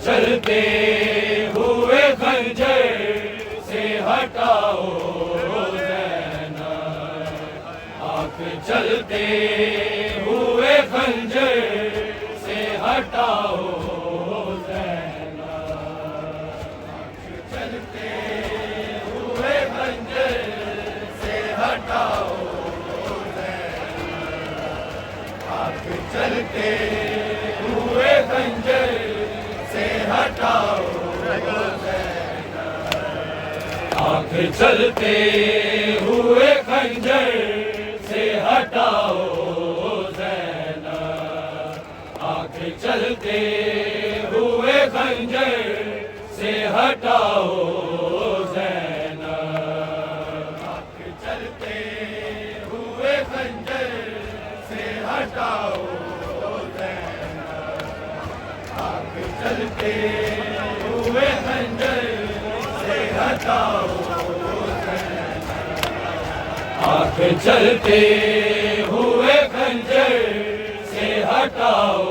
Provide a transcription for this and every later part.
चलते हुए खंजर से हटाओ ज़ैनब, आँख चलते हुए खंजर से हटाओ ज़ैनब, चलते हुए खंजर से हटाओ ज़ैनब, आँख चलते हुए खंजर हटाओ ज़ैनब, आँख चलते हुए खंजर से हटाओ ज़ैनब, आँख चलते हुए खंजर से हटाओ ज़ैनब, आँख चलते हुए खंजर से हटाओ चलते हुए खंजर से हटाओ ज़ैनब, आँख चलते हुए खंजर से हटाओ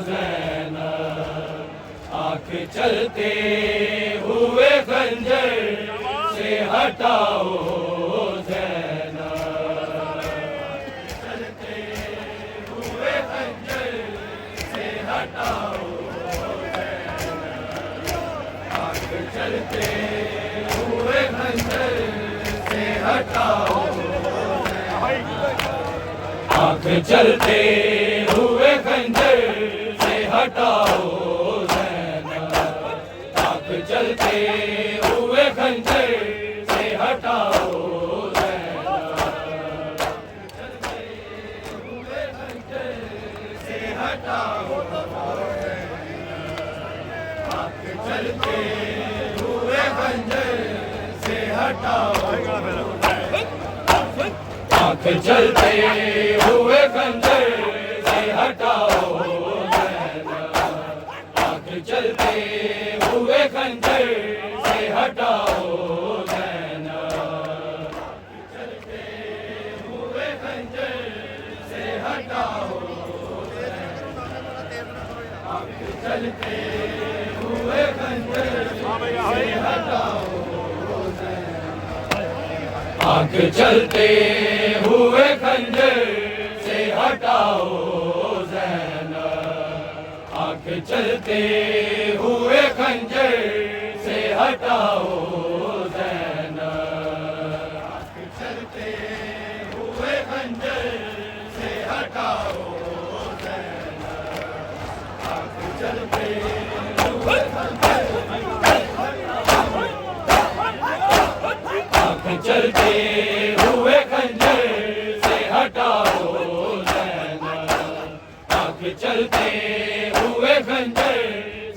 ज़ैनब, आँख चलते हुए खंजर से हटाओ ज़ैनब, चलते हुए खंजर से हटाओ, चलते हुए खंजर से हटाओ, आँख चलते हुए खंजर से हटाओ ज़ैनब, आँख चलते हुए खंजर से हटाओ ज़ैनब, चलते हुए खंजर से हटाओ, आँख चलते खंजर से हटाओ, आँख चलते हुए खंजर से हटाओ ज़ैनब, आँख चलते हुए खंजर से हटाओ ज़ैनब, चलते हुए खंजर से हटाओ ज़ैनब, आँख चलते हुए खंजर से हटाओ ज़ैनब, आँख चलते हुए खंजर से हटाओ ज़ैनब, आँख चलते हुए खंजर से हटाओ ज़ैनब, आँख चलते हुए खंजर से हटाओ ज़ैनब, आँख चलते हुए खंजर चलते हुए खंजर से हटाओ ज़ैनब, आँख चलते हुए खंजर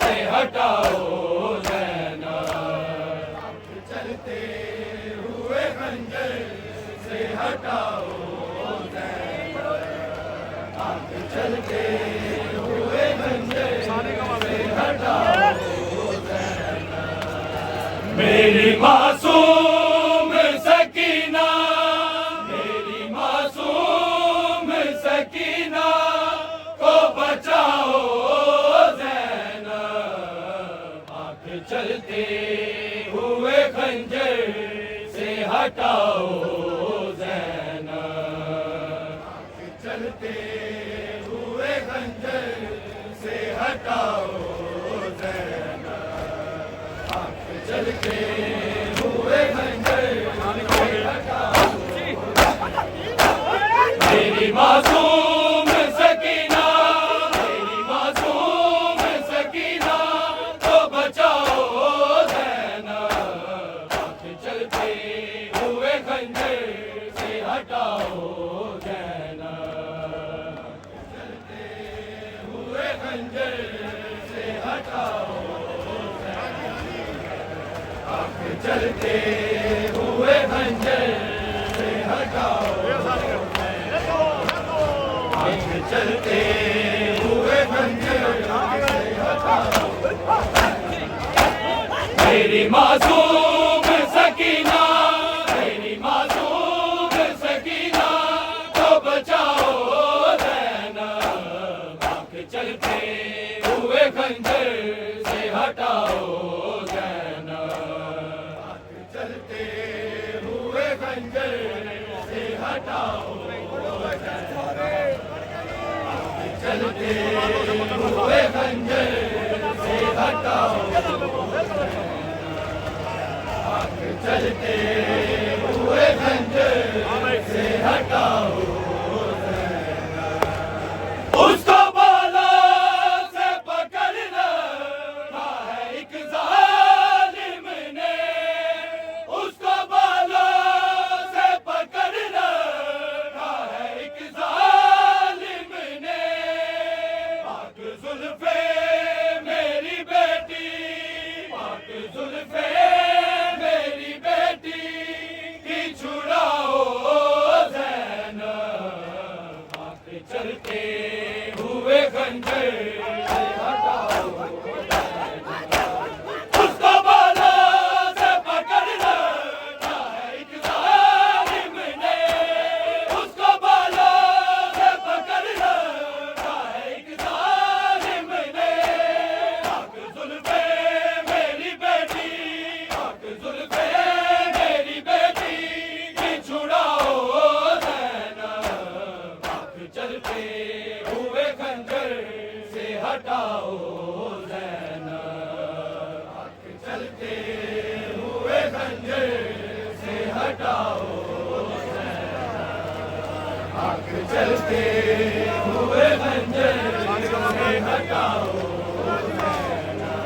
से हटाओ ज़ैनब, चलते हुए खंजर से हटाओ ज़ैनब, आँख चलते हुए खंजर से हटाओ ज़ैनब, मेरी मासूम सकीना, मेरी मासूम सकीना को बचाओ ज़ैनब, आँख चलते हुए खंजर से हटाओ ज़ैनब, आँख चलते हुए खंजर से हटाओ ज़ैनब, आँख चलते हुए खंजर से हटाओ, मेरी मासूम सकीना, मेरी मासूम सकीना को बचाओ ज़ैनब, आँख चलते हुए खंजर से हटाओ ज़ैनब, चलते हुए खंजर से हटाओ ज़ैनब, आँख चलते हुए खंजर से हटाओ, आँख चलते हुए खंजर से हटाओ। मेरी मासूम सकीना, मेरी मासूम सकीना को बचाओ ज़ैनब, आँख चलते हुए खंजर से हटाओ ज़ैनब, आँख चलते हुए खंजर से हटाओ ज़ैनब, आँख चलते हुए खंजर से हटाओ, आँख चलते हुए खंजर से हटाओ। उसको बालों से पकड़ रखा है एक जालिम ने, उसको बालों से पकड़ रखा है एक जालिम ने, पाक जुल्फे मेरी बेटी, पाक जुल्फे मेरी बेटी की छुड़ाओ ज़ैनब, आँख चलते हुए खंजर से हटाओ ज़ैनब, उसको बालों से पकड़ रखा है एक जालिम ने, उसको बालों से पकड़ रखा है एक जालिम ने, पाक जुल्फे मेरी बेटी, पाक जुल्फे मेरी बेटी की छुड़ाओ ज़ैनब, आँख चलते हुए खंजर से हटाओ ज़ैनब, आँख चलते हुए खंजर से हटाओ ज़ैनब, आँख चलते हुए खंजर से हटाओ ज़ैनब।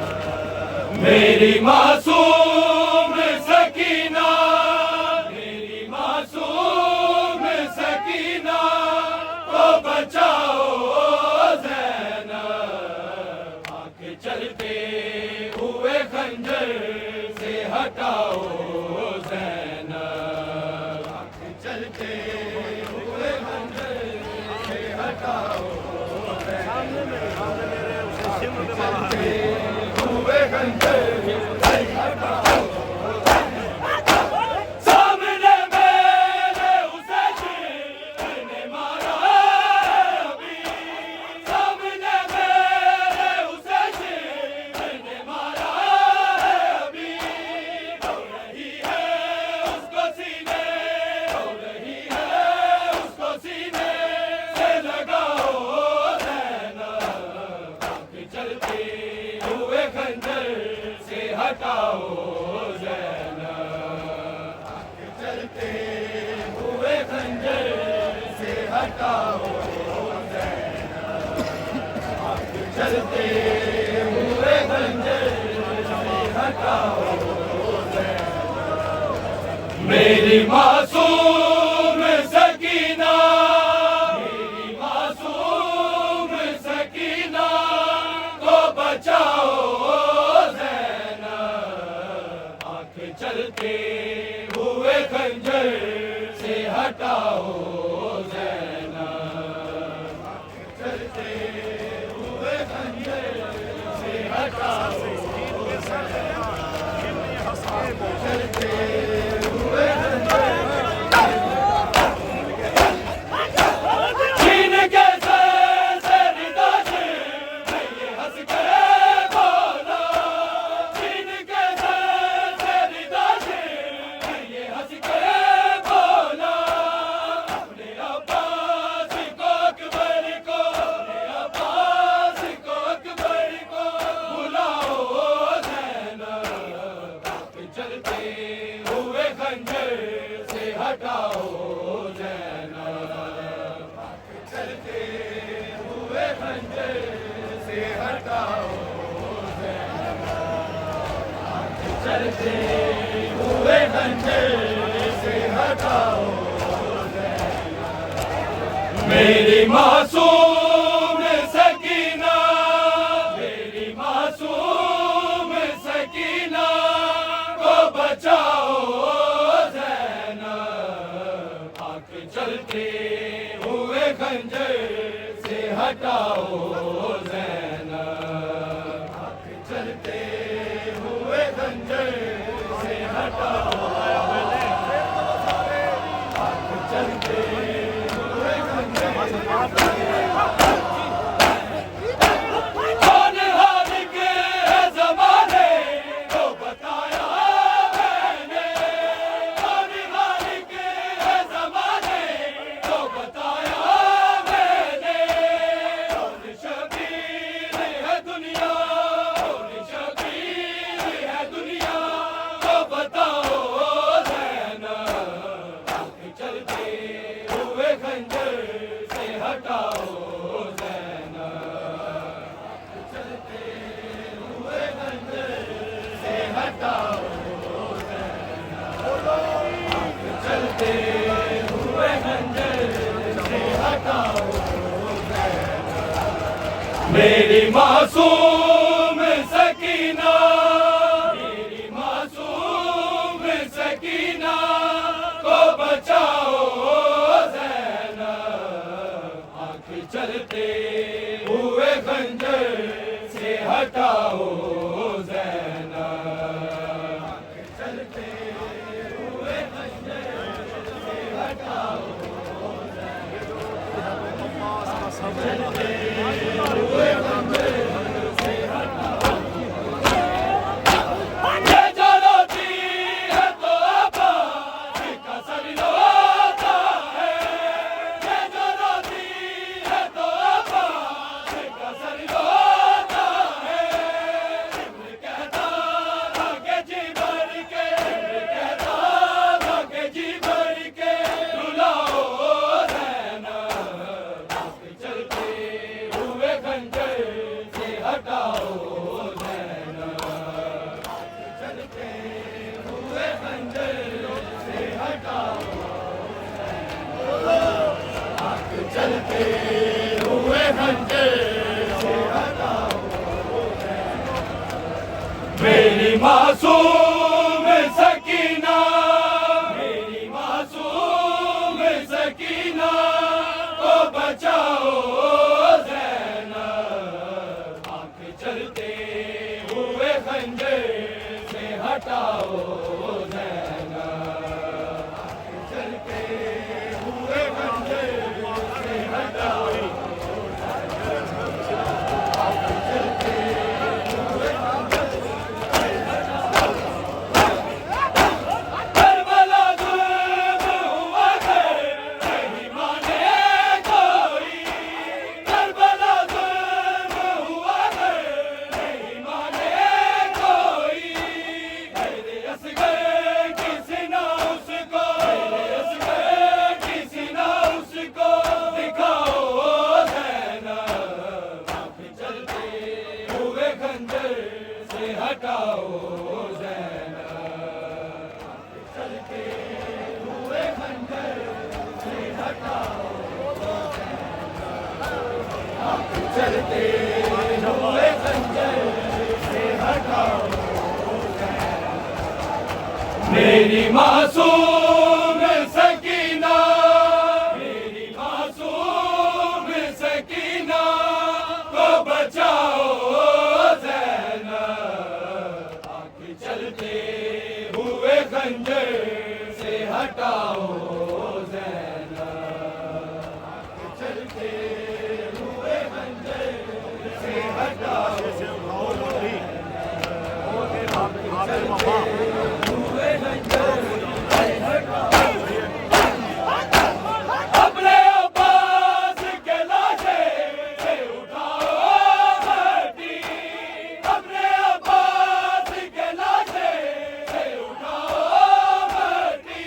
मेरी मासूम सकीना, मेरी मासूम सकीना को बचाओ ज़ैनब, आँख चलते हुए खंजर से हटाओ ज़ैनब, आँख चलते हुए खंजर से हटाओ ज़ैनब, चलते हुए खंजर से हटाओ। सामने मेरे उसे शेर ने मारा है अभी, सामने मेरे उसे शेर ने मारा है अभी, रो रही है उसको सीने, रो रही है उसको सीने से लगाओ ज़ैनब, आँख चलते हुए खंजर से हटाओ ज़ैनब, आँख चलते हुए खंजर से हटाओ ज़ैनब, आँख चलते हुए खंजर से हटाओ ज़ैनब। मेरी मासूम सकीना, मेरी मासूम सकीना को बचाओ ज़ैनब, आँख चलते हुए खंजर से हटाओ ज़ैनब, आँख चलते हुए खंजर से हटाओ ज़ैनब, आँख चलते हुए खंजर छीन के सर से रिदाश मैं ये हंस के बोला, छीन के सर से रिदाश मैं ये हंस के बोला, अपने अब्बास को अकबर को, अपने अब्बास को अकबर को बुलाओ ज़ैनब, आँख चलते हुए खंजर से हटाओ ज़ैनब, आँख चलते हुए खंजर से हटाओ ज़ैनब, आँख चलते हुए खंजर से हटाओ ज़ैनब। मेरी मासूम सकीना, मेरी मासूम सकीना को बचाओ ज़ैनब, आँख चलते हुए खंजर से हटाओ ज़ैनब, आँख चलते हुए खंजर कौन हार के है ज़माने को बताया मैंने, कौन हार के है ज़माने को बताया मैंने। कौन शबीर है दुनिया, कौन शबीर है दुनिया को बताओ ज़ैनब। आँख चलते हुए खंजर से हटाओ मेरी मासूम सकीना, मेरी मासूम सकीना को बचाओ ज़ैनब। आँख चलते हुए खंजर से हटाओ ज़ैनब। आँख चलते हुए खंजर से हटाओ ज़ैनब। ये जो रोती है तो आबाद का सर रोता है, ये जो रोती है तो आबाद का सर रोता है। इब्न कहता था कि जी भर के, इब्न कहता था कि जी भर के रुलाओ ज़ैनब। आँख चलते हुए खंजर से हटाओ ज़ैनब। चलते हुए खंजर से हटाओ ज़ैनब। आँख चलते हुए खंजर से हटाओ ज़ैनब। मेरी मासूम सकीना, मेरी मासूम सकीना को बचाओ ज़ैनब। आँख चलते हुए खंजर से हटाओ ज़ैनब। आँख चलते हुए खंजर से हटाओ करबला जुल्म हुआ कर नहीं माने कोई, करबला जुल्म हुआ कर नहीं माने कोई। मेरे असगर किसी ना उसको, मेरे असगर किसी ना उसको दिखाओ ज़ैनब। आँख चलते हुए खंजर से हटाओ ज़ैनब। चलते हुए खंजर से हटाओ ज़ैनब। आँख चलते हुए खंजर से हटाओ ज़ैनब। मेरी मासूम सकीना, मेरी मासूम सकीना को बचाओ ज़ैनब। आँख चलते हुए खंजर से हटाओ ज़ैनब। आँख चलते हुए खंजर से हटाओ अपने अब्बास के लाशे से उठाओ मट्टी, अपने अब्बास के लाशे से उठाओ मट्टी।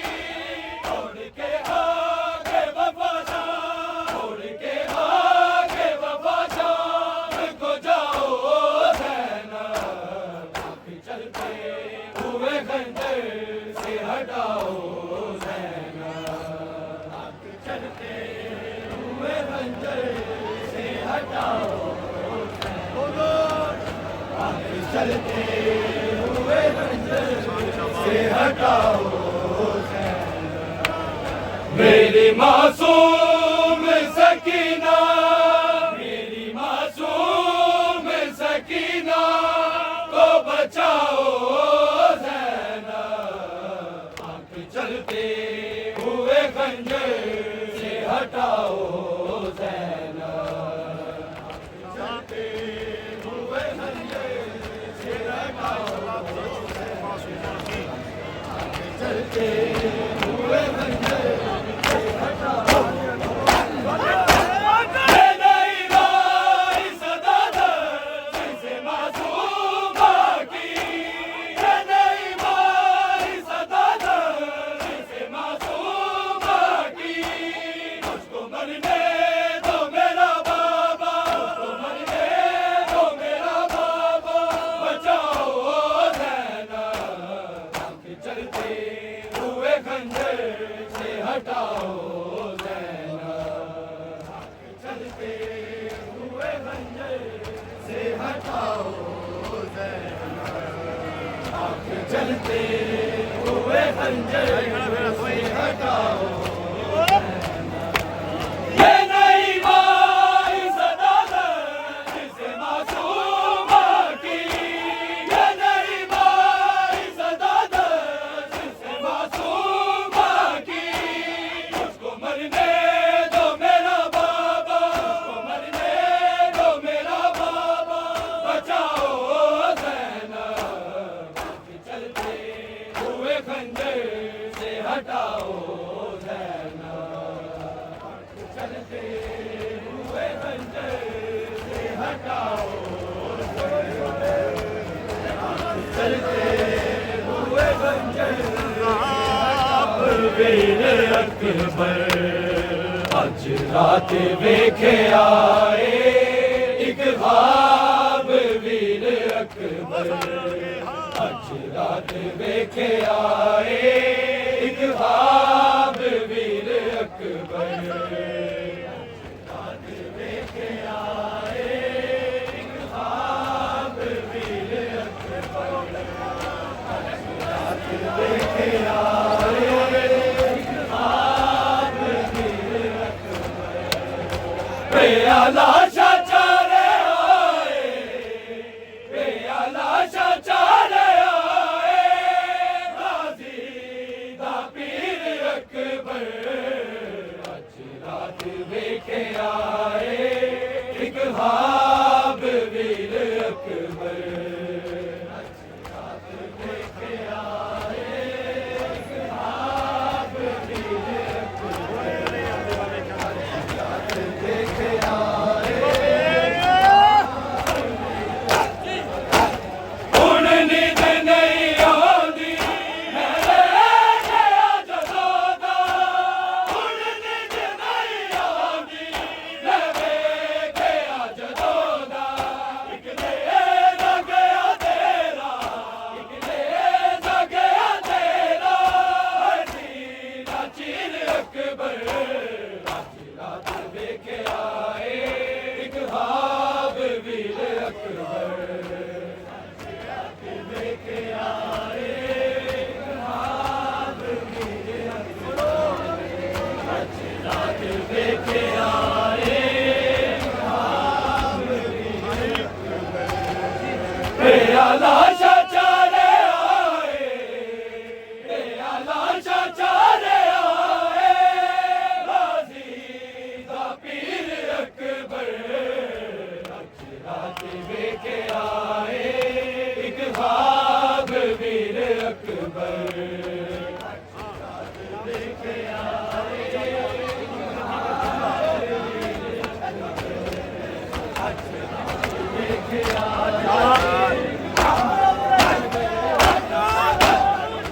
छोड़ के आगे वफा शाम, छोड़ के आगे वफा शाम को जाओ ज़ैनब। आँख चलते हुए खंजर से हटाओ ज़ैनब। आँख चलते हुए खंजर से हटाओ ज़ैनब। आँख चलते हुए खंजर से हटाओ ज़ैनब। मेरी मासूम सकीना, मेरी मासूम सकीना को बचाओ ज़ैनब। चलते हुए खंजर से हटाओ ये नहीं भाई सदा दर्द से मासूम बाकी ये नहीं भाई सदा दर्द से मासूम बाकी मुझको मरने दो मेरा बाबा मुझको मरने दो मेरा बाबा बचाओ ज़ैनब आंख चलते हुए खंजर से हटाओ ज़ैनब चलते हुए खंजर से हटाओ ज़ैनब आंख चलते हुए खंजर से हटाओ ये नहीं भाई सदा दर्द से मासूम बाकी ये नहीं भाई सदा दर्द से मासूम बाकी मुझको मरने दो मेरा बाबा मुझको मरने दो मेरा बाबा बचाओ ज़ैनब चलते हुए खंजर से हटाओ ज़ैनब चलते हुए खंजर से हटाओ चलते हुए खंजर वीर अकबर आज रात देखे आए एक ख्वाब वीर अकबर आज रात देखे आए एक ख्वाब वीर अकबर रात देखे आए एक ख्वाब वीर अकबर रात देखे आए एक ख्वाब वीर अकबर प्याला चारे आए प्याला चारे आए गाजी दा पीर अकबर आज रात देखे आए एक ख्वाब वीर अकबर आज रात देखे आए एक ख्वाब वीर अकबर रात देखे आए हुण नींद नहीं आंदी मैं रह गया जदों दा हुण नींद नहीं आंदी मैं रह गया जदों दा एक लेदा गया तेरा एक लेदा गया तेरा सीना चीर अकबर आज रात देखे आए एक ख्वाब वीर अकबर देखे आए एक ख्वाब वीर अकबर आज रात देखे आए एक ख्वाब वीर अकबर प्याला चारे आए प्याला चारे आए गाजी दा पीर अकबर आज रात देखे आए एक ख्वाब वीर अकबर रात देखे आए एक ख्वाब वीर अकबर आज रात देखे आए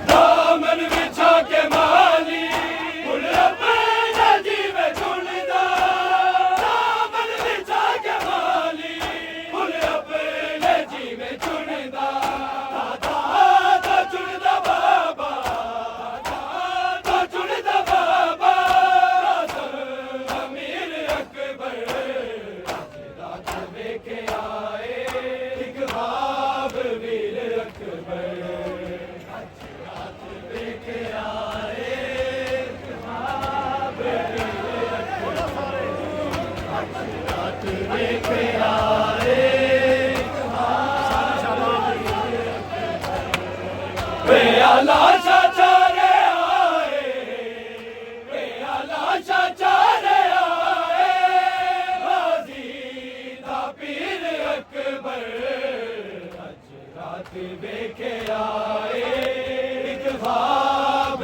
दामन बिछा के माली फुल अपने जीवे चुनदा दामन बिछा के माली फुल अपने जीवे चुनदा दादा चुनदा बाबा दादा चुनदा बाबा अमीर अकबर आज रात देखे आए एक ख्वाब वीर अकबर आज रात देखे आए एक ख्वाब वीर अकबर आज रात देखे आए एक ख्वाब वीर अकबर प्याला चारे आए प्याला चारे आए गाजी दा पीर अकबर आज रात देखे आए एक ख्वाब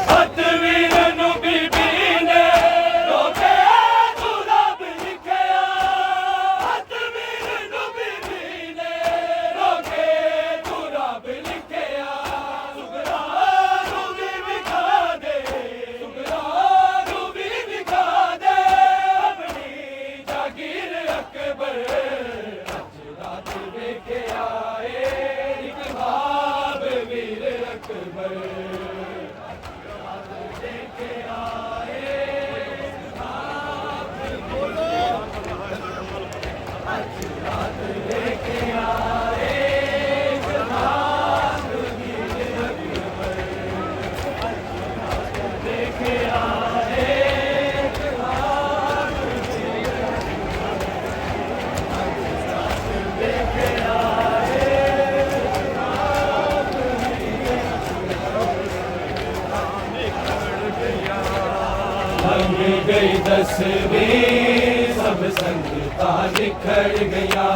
ਸਤਵੀਰ ਨੂੰ ਬੀਬੀ ਨੇ ਰੋਕੇ ਤੂੰ ਰੱਬ ਲਿਖਿਆ ਸਤਵੀਰ ਨੂੰ ਬੀਬੀ ਨੇ ਰੋਕੇ ਤੂੰ ਰੱਬ ਲਿਖਿਆ ਸੁਗਰਾ ਨੂੰ ਵੀ ਵਿਖਾ ਦੇ ਸੁਗਰਾ ਨੂੰ ਵੀ ਵਿਖਾ ਦੇ ਆਪਣੀ ਜਾਗੀਰ ਅਕਬਰ ਅੱਜ ਰਾਤ ਵੇਖਿਆ ਏ ਇੱਕ ਬਾਬ ਵੀਰ ਅਕਬਰ लंघ गई दसवीं सब संगतां निखर गया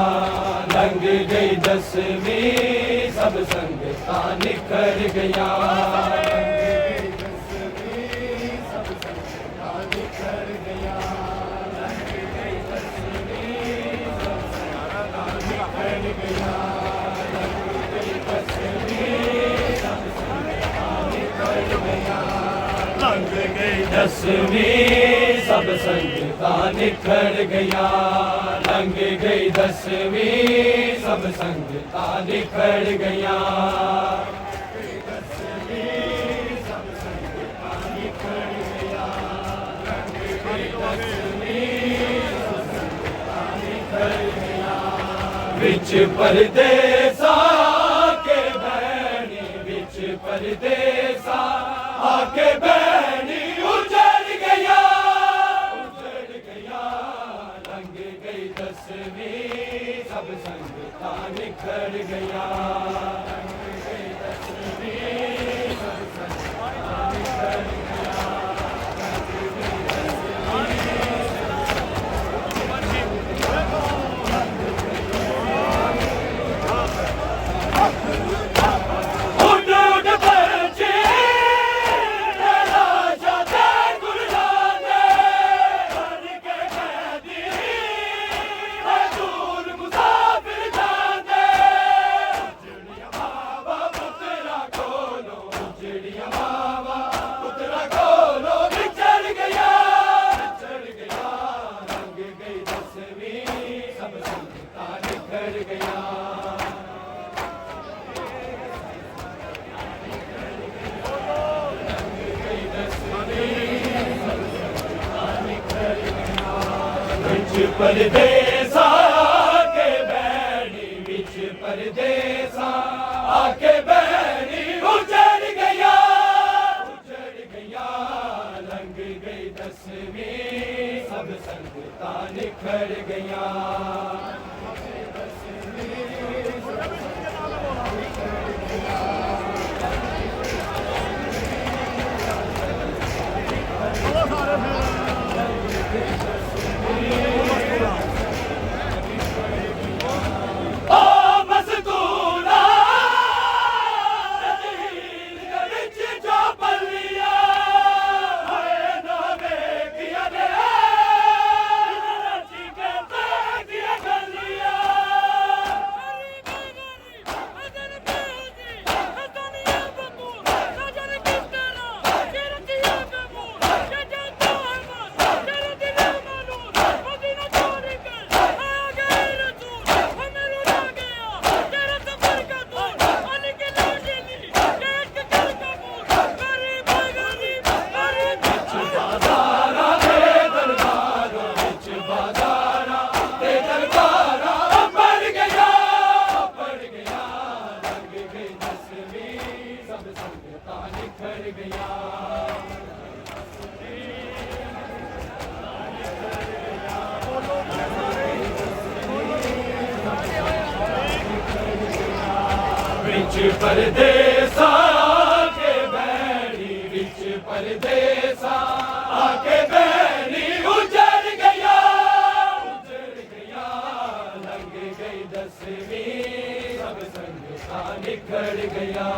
लंघ गई दसवीं सब संगतां निखर गया लंघ गई दसवीं सब संगतां निखर गया लंघ गई दसवीं सब संगतां निखर गया विच परदेसा के बैणी विच परदेसा आके बैणी उजड़ गया लंघ गई दसवीं सब संगतां निखर गया परदेसा के बैणी विच परदेसा आके बैणी उजड़ गया लंघ गई दसवीं सब संगतां निखर गया विच परदेसा आके बैणी विच परदेसा आके बैणी उजड़ गया लंघ गई दसवीं सब संग का निखर गया।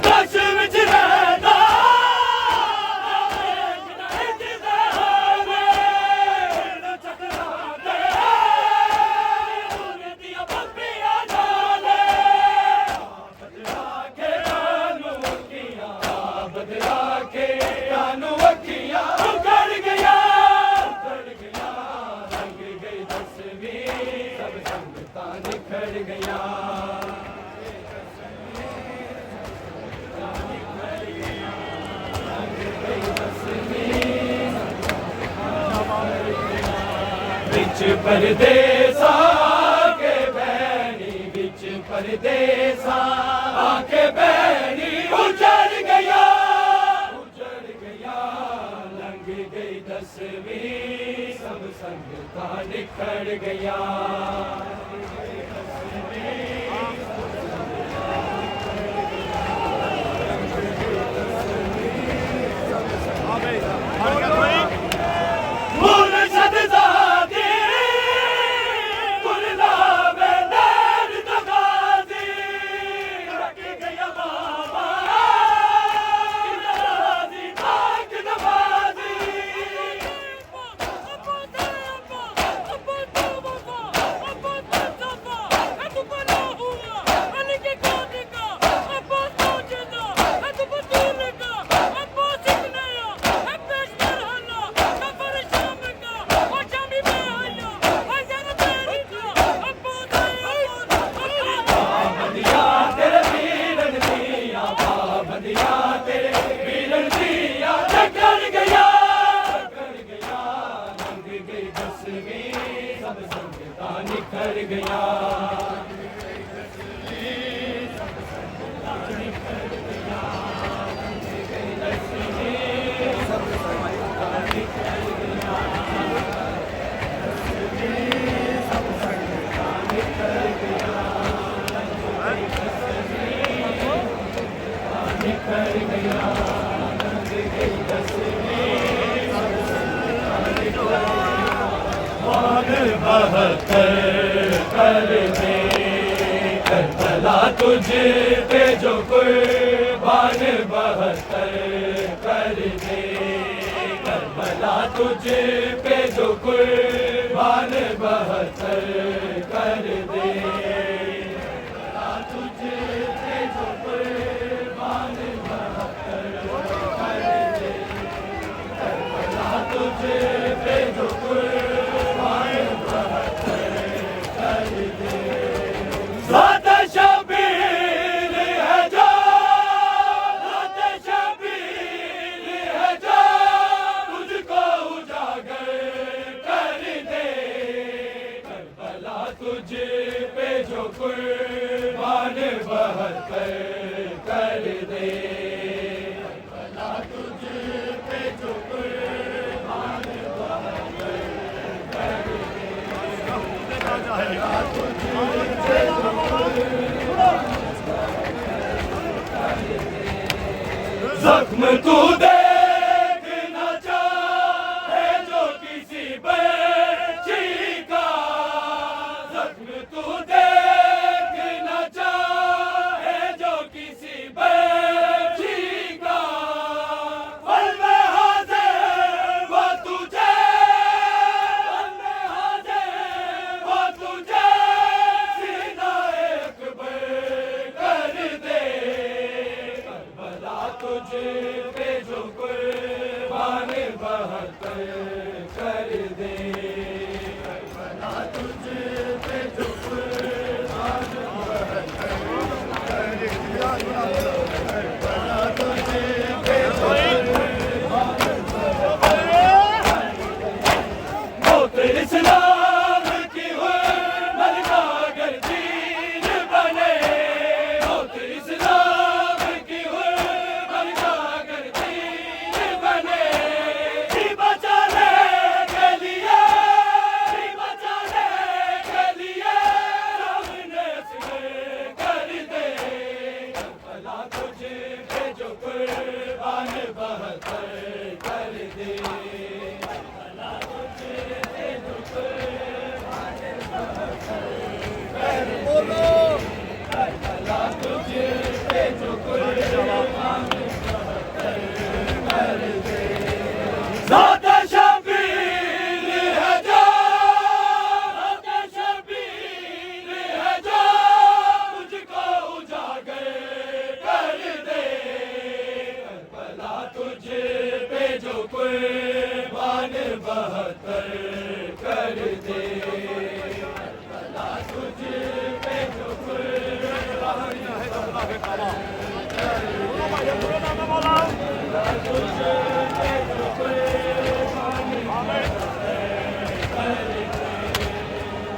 काश विच रहंदा निखर गया। बिच परदेसा के बैनी, बिच परदेसा आके बैनी उजड़ गया, उजड़ गया। लंघ गई 10वीं सब संग का निखर गया। सब संग का निखर गया। कर दे करबला तुझ पे जो कुर्बान 72 कर दे करबला तुझ पे जो कुर्बान 72 कर दे तुझ पे जो कुर्बान 72 कर दे करबला तुझ पे जो तुझ पे जो कुर्बान 72 कर दे करबला तुझ पे जो कुर्बान 72 कर दे जख्म तू देखना चाहे जो किसी बच्ची का जख्म तू देखना चाहे जो किसी बच्ची का पल में हाजिर वो तुझे पल में हाजिर वो तुझे सीना अकबर कर दे करबला तुझ पे जो कुर्बान 72 कर दे करबला तुझ पे जो कुर्बान 72 कर दे करबला तुझ पे जो कुर्बान इस्लाम की हुर्मत का अगर दीन बने इस्लाम की हुर्मत का अगर दीन बने जी बचाने के लिए सामने से कर दे करबला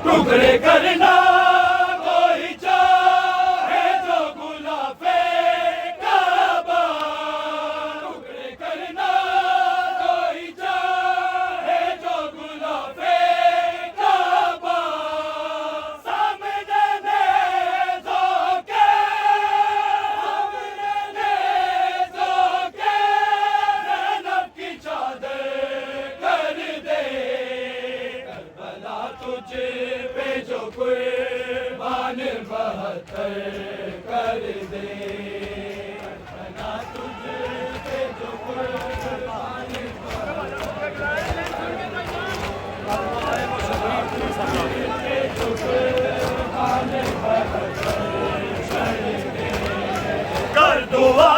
टुकड़े करना कोई चाहे जो गुलाफे काबा, टुकड़े करना कोई चाहे जो गुलाफे काबा, सामने नेज़ों के ज़ैनब की चादर कर दे, करबला तुझ पे जो कुर्बान बहत्तर कर दे, करबला तुझ पे जो कुर्बान कर दुआ